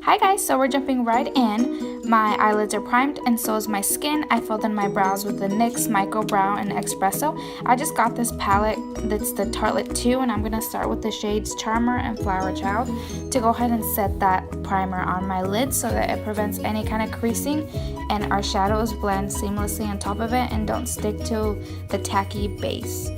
Hi guys, so we're jumping right in. My eyelids are primed and so is my skin. I filled in my brows with the NYX Micro Brow and Expresso. I just got this palette that's the Tartlet 2 and I'm going to start with the shades Charmer and Flower Child to go ahead and set that primer on my lid so that it prevents any kind of creasing and our shadows blend seamlessly on top of it and don't stick to the tacky base.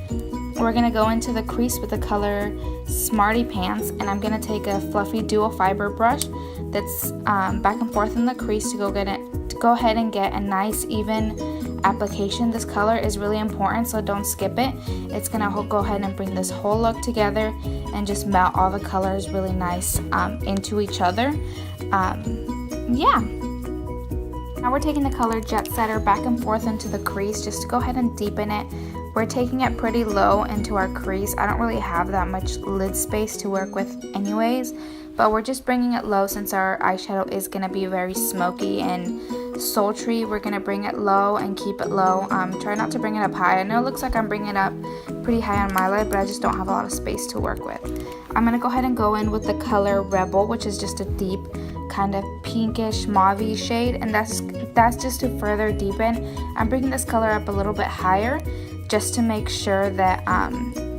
We're going to go into the crease with the color Smarty Pants, and I'm going to take a fluffy dual fiber brush that's back and forth in the crease to go ahead and get a nice even application. This color is really important, so don't skip it. It's going to go ahead and bring this whole look together and just melt all the colors really nice into each other. Yeah. Now we're taking the color Jet Setter back and forth into the crease just to go ahead and deepen it. We're taking it pretty low into our crease. I don't really have that much lid space to work with anyways, but we're just bringing it low since our eyeshadow is going to be very smoky and sultry. We're going to bring it low and keep it low. Try not to bring it up high. I know it looks like I'm bringing it up pretty high on my lid, but I just don't have a lot of space to work with. I'm going to go ahead and go in with the color Rebel, which is just a deep kind of pinkish mauve shade, and that's just to further deepen. I'm bringing this color up a little bit higher just to make sure that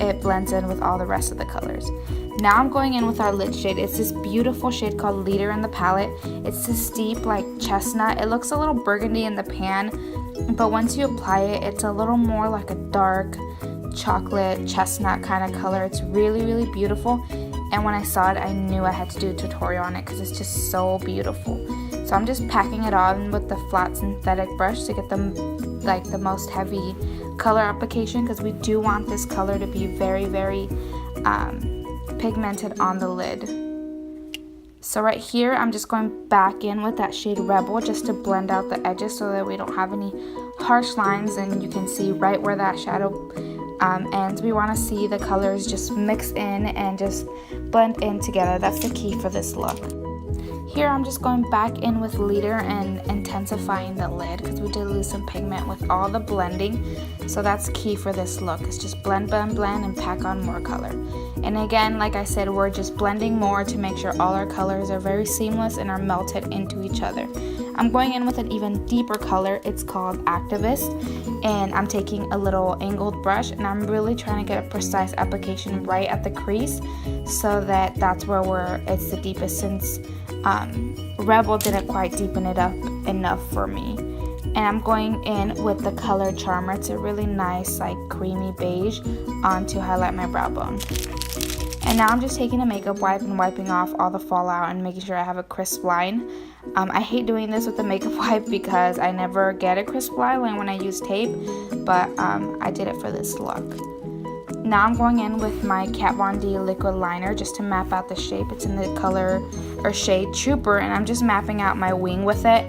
it blends in with all the rest of the colors. Now I'm going in with our lid shade. It's this beautiful shade called Leader in the palette. It's this deep like chestnut. It looks a little burgundy in the pan, but once you apply it, it's a little more like a dark chocolate chestnut kind of color. It's really, really beautiful. And when I saw it, I knew I had to do a tutorial on it because it's just so beautiful. So I'm just packing it on with the flat synthetic brush to get the most heavy color application, because we do want this color to be very, very pigmented on the lid. So right here, I'm just going back in with that shade Rebel just to blend out the edges so that we don't have any harsh lines, and you can see right where that shadow ends. We want to see the colors just mix in and just blend in together. That's the key for this look. Here I'm just going back in with Leader and intensifying the lid because we did lose some pigment with all the blending. So that's key for this look. It's just blend, blend, blend, and pack on more color. And again, like I said, we're just blending more to make sure all our colors are very seamless and are melted into each other. I'm going in with an even deeper color. It's called Activist, and I'm taking a little angled brush and I'm really trying to get a precise application right at the crease so that that's where it's the deepest, since Rebel didn't quite deepen it up enough for me. And I'm going in with the color Charmer. It's a really nice like creamy beige to highlight my brow bone. And now I'm just taking a makeup wipe and wiping off all the fallout and making sure I have a crisp line. I hate doing this with the makeup wipe because I never get a crisp line when I use tape, but I did it for this look. Now I'm going in with my Kat Von D liquid liner just to map out the shape. It's in the color or shade Trooper, and I'm just mapping out my wing with it.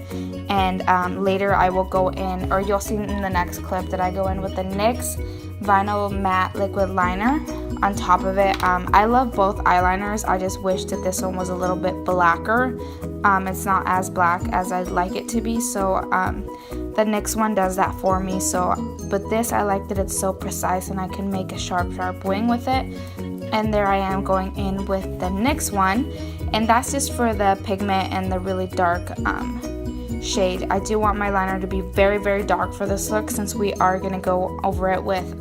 And later I will go in, or you'll see in the next clip that I go in with the NYX Vinyl Matte Liquid Liner on top of it. I love both eyeliners. I just wish that this one was a little bit blacker. It's not as black as I'd like it to be, so the NYX one does that for me. But this, I like that it's so precise and I can make a sharp wing with it. And there I am going in with the NYX one, and that's just for the pigment and the really dark shade. I do want my liner to be very, very dark for this look since we are going to go over it with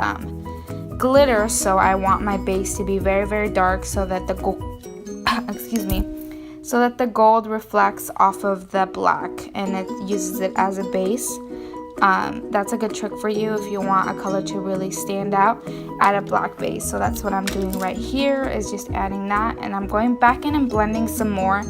glitter, so I want my base to be very, very dark so that the gold reflects off of the black and it uses it as a base. That's a good trick for you if you want a color to really stand out, add a black base. So that's what I'm doing right here, is just adding that, and I'm going back in and blending some more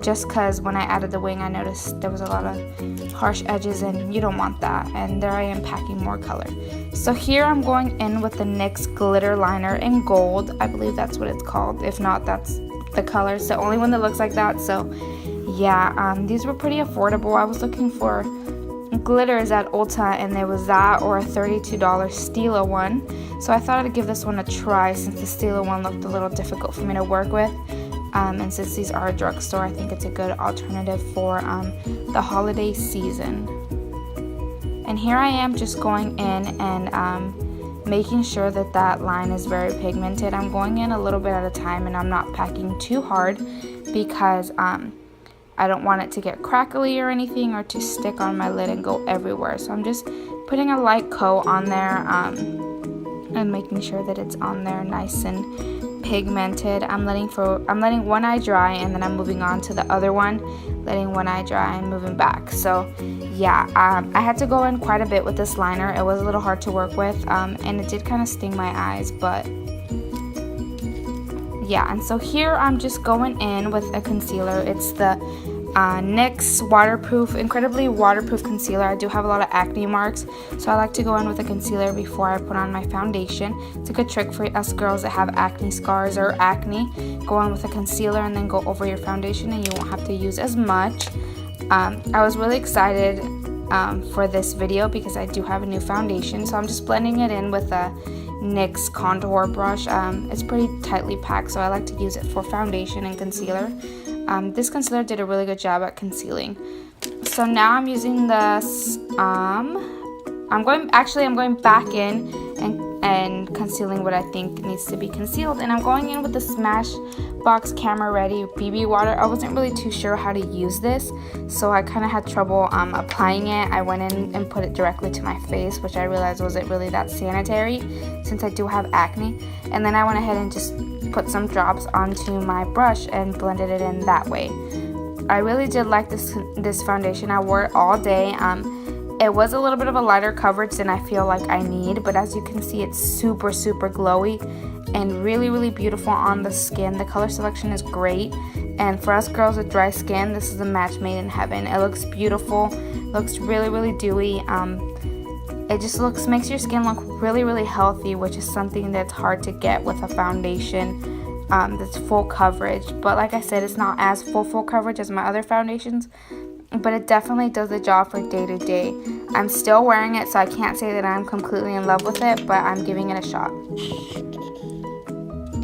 just because when I added the wing I noticed there was a lot of harsh edges and you don't want that. And there I am packing more color. So here I'm going in with the NYX glitter liner in gold. I believe that's what it's called. If not, that's the color. It's the only one that looks like that. So yeah, these were pretty affordable. I was looking for glitters at Ulta and there was that or a $32 Stila one. So I thought I'd give this one a try since the Stila one looked a little difficult for me to work with. And since these are a drugstore, I think it's a good alternative for the holiday season. And here I am just going in and making sure that that line is very pigmented. I'm going in a little bit at a time and I'm not packing too hard because I don't want it to get crackly or anything or to stick on my lid and go everywhere. So I'm just putting a light coat on there and making sure that it's on there nice and pigmented. I'm letting one eye dry, and then I'm moving on to the other one, letting one eye dry and moving back. So yeah, I had to go in quite a bit with this liner. It was a little hard to work with, and it did kind of sting my eyes, but yeah. And so here I'm just going in with a concealer. It's the NYX incredibly waterproof concealer. I do have a lot of acne marks, so I like to go in with a concealer before I put on my foundation. It's a good trick for us girls that have acne scars or acne. Go in with a concealer and then go over your foundation, and you won't have to use as much. I was really excited for this video because I do have a new foundation, so I'm just blending it in with a NYX contour brush. It's pretty tightly packed, so I like to use it for foundation and concealer. This concealer did a really good job at concealing. So now I'm using this, I'm going back in and concealing what I think needs to be concealed, and I'm going in with the Smashbox Camera Ready BB water. I wasn't really too sure how to use this, so I kind of had trouble applying it. I went in and put it directly to my face, which I realized wasn't really that sanitary since I do have acne. And then I went ahead and just put some drops onto my brush and blended it in that way. I really did like this foundation. I wore it all day. It was a little bit of a lighter coverage than I feel like I need, but as you can see, it's super glowy and really beautiful on the skin. The color selection is great, and for us girls with dry skin, this is a match made in heaven. It looks beautiful, looks really dewy. It just makes your skin look really healthy, which is something that's hard to get with a foundation that's full coverage. But like I said, it's not as full coverage as my other foundations, but it definitely does the job for day to day. I'm still wearing it, so I can't say that I'm completely in love with it, but I'm giving it a shot.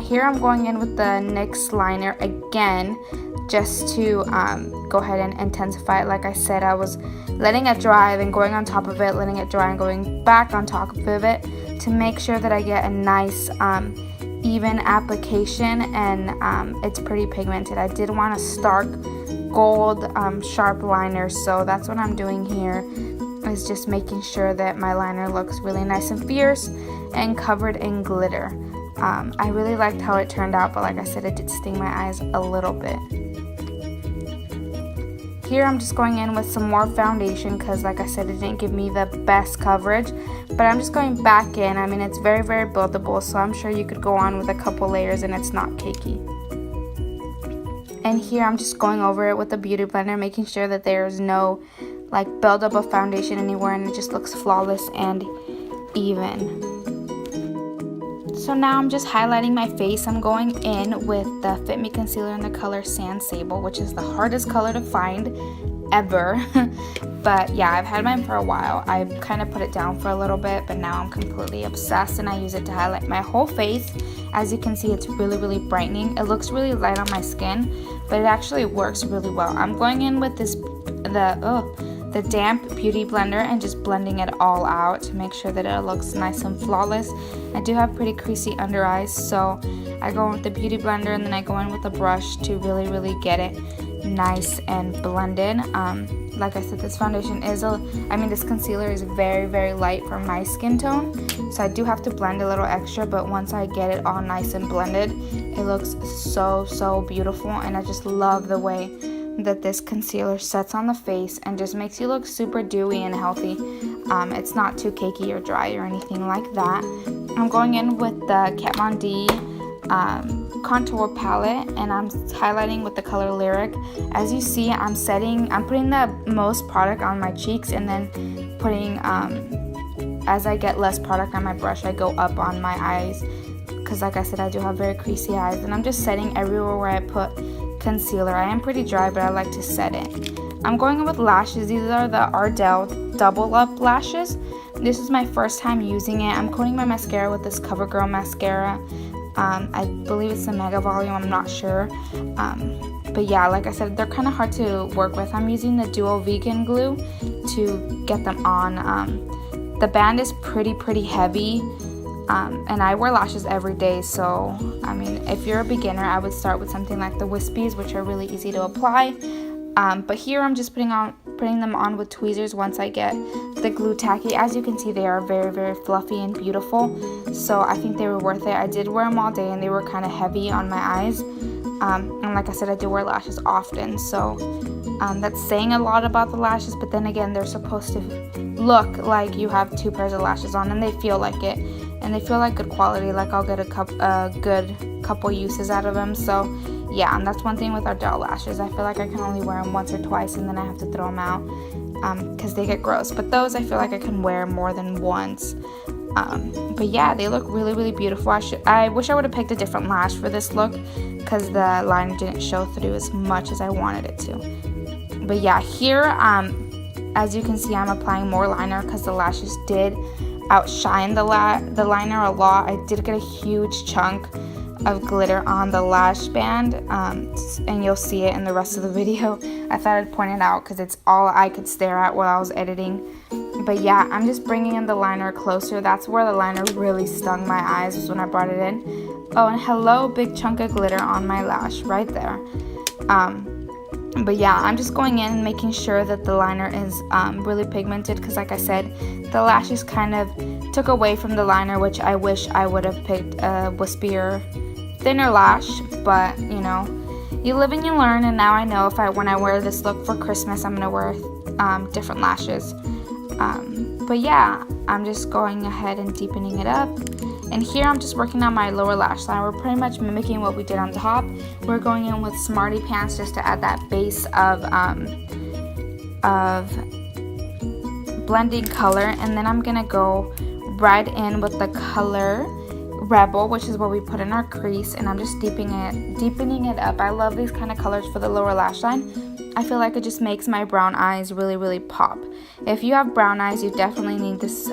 Here I'm going in with the NYX liner again, just to go ahead and intensify it. Like I said, I was letting it dry, then going on top of it, letting it dry and going back on top of it to make sure that I get a nice even application, and it's pretty pigmented. I did want a stark gold sharp liner, so that's what I'm doing here, is just making sure that my liner looks really nice and fierce and covered in glitter. I really liked how it turned out, but like I said, it did sting my eyes a little bit. Here I'm just going in with some more foundation because like I said, it didn't give me the best coverage, but I'm just going back in. I mean, it's very buildable, so I'm sure you could go on with a couple layers and it's not cakey. And here I'm just going over it with a beauty blender, making sure that there's no like buildup of foundation anywhere, and it just looks flawless and even. So now I'm just highlighting my face. I'm going in with the Fit Me Concealer in the color Sand Sable, which is the hardest color to find ever. But yeah, I've had mine for a while. I kind of put it down for a little bit, but now I'm completely obsessed, and I use it to highlight my whole face. As you can see, it's really brightening. It looks really light on my skin, but it actually works really well. I'm going in with the damp beauty blender and just blending it all out to make sure that it looks nice and flawless. I do have pretty creasy under eyes, so I go in with the beauty blender and then I go in with a brush to really get it nice and blended. Like I said, this foundation is this concealer is very light for my skin tone, so I do have to blend a little extra, but once I get it all nice and blended, it looks so beautiful, and I just love the way that this concealer sets on the face and just makes you look super dewy and healthy. It's not too cakey or dry or anything like that. I'm going in with the Kat Von D contour palette, and I'm highlighting with the color Lyric. As you see, I'm putting the most product on my cheeks, and then putting as I get less product on my brush, I go up on my eyes, because like I said, I do have very creasy eyes, and I'm just setting everywhere where I put concealer. I am pretty dry, but I like to set it. I'm going in with lashes. These are the Ardell double up lashes. This is my first time using it. I'm coating my mascara with this CoverGirl mascara. I believe it's the Mega Volume, I'm not sure. But yeah, like I said, they're kind of hard to work with. I'm using the Duo Vegan glue to get them on. The band is pretty heavy. And I wear lashes every day, so I mean, if you're a beginner, I would start with something like the Wispies, which are really easy to apply. But here I'm just putting them on with tweezers once I get the glue tacky. As you can see, they are very, very fluffy and beautiful, so I think they were worth it. I did wear them all day and they were kind of heavy on my eyes, and like I said, I do wear lashes often, so that's saying a lot about the lashes. But then again, they're supposed to look like you have 2 pairs of lashes on, and they feel like it, and they feel like good quality. Like I'll get a good couple uses out of them. So yeah, and that's one thing with Ardell lashes. I feel like I can only wear them once or twice and then I have to throw them out because they get gross. But those I feel like I can wear more than once. But yeah, they look really, really beautiful. I wish I would have picked a different lash for this look because the liner didn't show through as much as I wanted it to. But yeah, here, as you can see, I'm applying more liner because the lashes did outshine the liner a lot. I did get a huge chunk of glitter on the lash band, and you'll see it in the rest of the video. I thought I'd point it out because it's all I could stare at while I was editing. But yeah, I'm just bringing in the liner closer. That's where the liner really stung my eyes, was when I brought it in. Oh, and hello, big chunk of glitter on my lash right there. But yeah, I'm just going in and making sure that the liner is really pigmented, because like I said, the lashes kind of took away from the liner, which I wish I would have picked a wispier, thinner lash. But you know, you live and you learn, and now I know when I wear this look for Christmas, I'm gonna wear different lashes. But yeah, I'm just going ahead and deepening it up. And here I'm just working on my lower lash line. We're pretty much mimicking what we did on top. We're going in with Smarty Pants just to add that base of blending color. And then I'm gonna go right in with the color Rebel, which is what we put in our crease, and I'm just deepening it up. I love these kind of colors for the lower lash line. I feel like it just makes my brown eyes really, really pop. If you have brown eyes, you definitely need this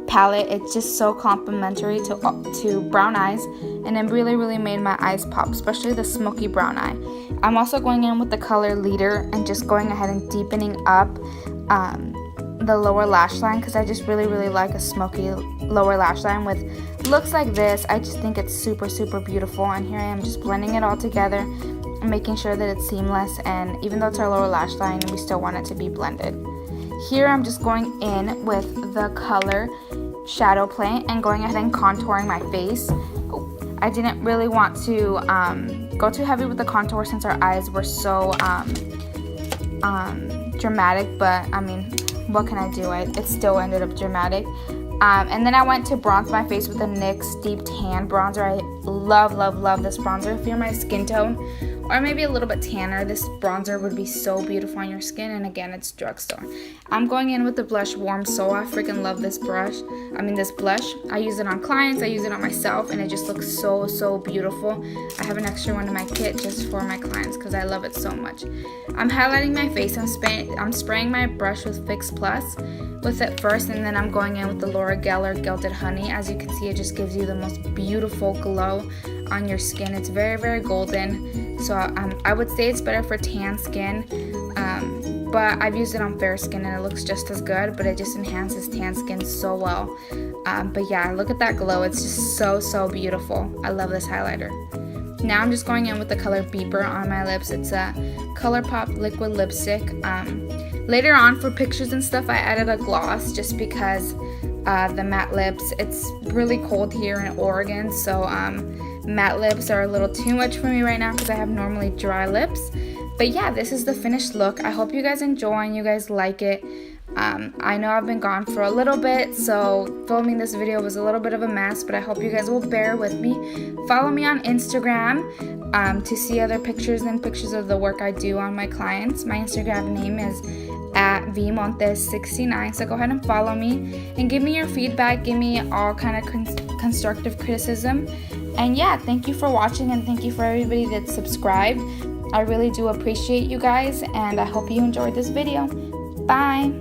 palette. It's just so complimentary to brown eyes, and it really, really made my eyes pop, especially the smoky brown eye. I'm also going in with the color Leader and just going ahead and deepening up the lower lash line, because I just really, really like a smoky lower lash line with looks like this. I just think it's super, super beautiful. And here I am just blending it all together and making sure that it's seamless, and even though it's our lower lash line, we still want it to be blended. Here I'm just going in with the color Shadow Play and going ahead and contouring my face. I didn't really want to go too heavy with the contour since our eyes were so dramatic, but I mean, what can I do? It still ended up dramatic. And then I went to bronze my face with the NYX Deep Tan Bronzer. I love, love, love this bronzer. If you're my skin tone, or maybe a little bit tanner, this bronzer would be so beautiful on your skin. And again, it's drugstore. I'm going in with the blush Warm Soul. I freaking love this blush. I use it on clients, I use it on myself, and it just looks so, so beautiful. I have an extra one in my kit just for my clients because I love it so much. I'm highlighting my face. I'm spraying my brush with Fix Plus with it first, and then I'm going in with the Laura Geller Gilded Honey. As you can see, it just gives you the most beautiful glow on your skin. It's very, very golden, so I would say it's better for tan skin, but I've used it on fair skin and it looks just as good, but it just enhances tan skin so well. But yeah, look at that glow. It's just so, so beautiful. I love this highlighter. Now I'm just going in with the color Beeper on my lips. It's a ColourPop liquid lipstick. Later on for pictures and stuff, I added a gloss just because the matte lips, it's really cold here in Oregon, so matte lips are a little too much for me right now because I have normally dry lips. But yeah, this is the finished look. I hope you guys enjoy and you guys like it. I know I've been gone for a little bit, so filming this video was a little bit of a mess, but I hope you guys will bear with me. Follow me on Instagram to see other pictures and pictures of the work I do on my clients. My Instagram name is @vmontes69, so go ahead and follow me and give me your feedback. Give me all kind of constructive criticism. And yeah, thank you for watching, and thank you for everybody that subscribed. I really do appreciate you guys, and I hope you enjoyed this video. Bye.